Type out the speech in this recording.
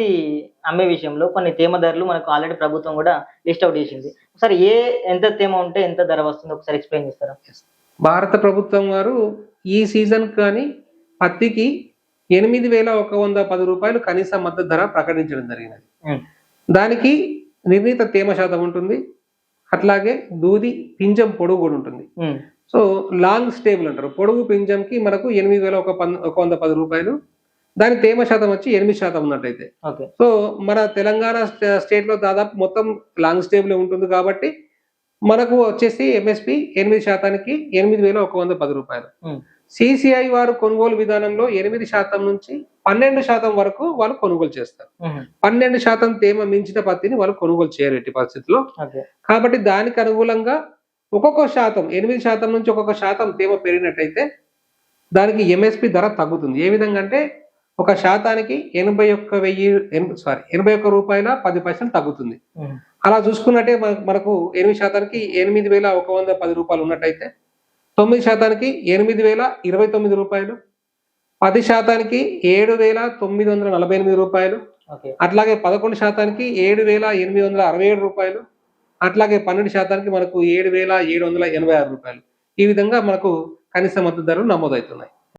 పత్తి అమ్మే విషయంలో కొన్ని తేమ ధరలు మనకు ఆల్రెడీ ప్రభుత్వం కూడా లిస్ట్ అవుట్ చేసింది. ఒకసారి ఎంత తేమ ఉంటే ఎంత ధర వస్తుందో ఒకసారి ఎక్స్‌ప్లెయిన్ చేస్తారా? భారత ప్రభుత్వం వారు ఈ సీజన్ కానీ పత్తికి రూ. 8,110 కనీస మద్దతు ధర ప్రకటించడం జరిగినది. దానికి నిర్ణీత తేమ శాతం ఉంటుంది. అట్లాగే దూది పింజం పొడవు కూడా ఉంటుంది. సో లాంగ్ స్టేబుల్ అంటారు. పొడవు పింజంకి మనకు రూ. 8,110. దాని తేమ శాతం వచ్చి 8% ఉన్నట్టయితే. సో మన తెలంగాణ స్టేట్ లో దాదాపు మొత్తం లాంగ్ స్టేబుల్ ఉంటుంది కాబట్టి మనకు వచ్చేసి ఎంఎస్పి 8%కి రూ. 8,110. సిసిఐ వారు కొనుగోలు విధానంలో 8% నుంచి 12% వరకు వాళ్ళు కొనుగోలు చేస్తారు. 12% తేమ మించిన పత్తిని వాళ్ళు కొనుగోలు చేయరు ఎట్టి పరిస్థితుల్లో. కాబట్టి దానికి అనుకూలంగా ఒక్కొక్క శాతం 8% నుంచి ఒక్కొక్క శాతం తేమ పెరిగినట్టయితే దానికి ఎంఎస్పి ధర తగ్గుతుంది. ఏ విధంగా అంటే ఒక శాతానికి రూ. 81.10 తగ్గుతుంది. అలా చూసుకున్నట్టే మనకు 8%కి రూ. 8,110 ఉన్నట్టయితే 9%కి రూ. 8,029, 10%కి రూ. 7,948, అట్లాగే 11%కి రూ. 7,867, అట్లాగే 12%కి మనకు రూ. 7,786. ఈ విధంగా మనకు కనీస మద్దతు ధరలు నమోదవుతున్నాయి.